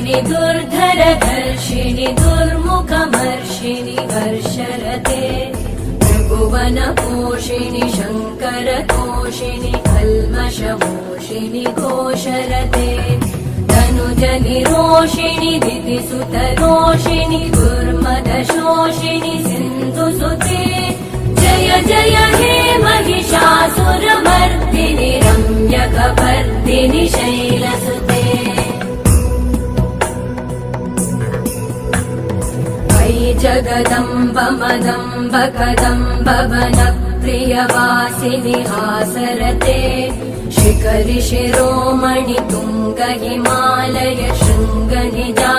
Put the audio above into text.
वर्षिणि दुर्धरधर्षिणि दुर्मुखमर्षिणि वर्षरते त्रिभुवनपोषिणि शङ्करतोषिणि कल्मषमोषिणि घोषरते धनुजनिरोषिणि दितिसुतरोषिणि दुर्मदशोषिणि सिन्धुसुते जय जय हे महिषासुरमर्दिनि रम्यकपर्दिनि शैलसुते अयि जगदम्ब मदम्ब कदम्ब वनप्रियवासिनि हासरते शिखरि शिरोमणि तुङ्ग हिमालय शृङ्ग निजा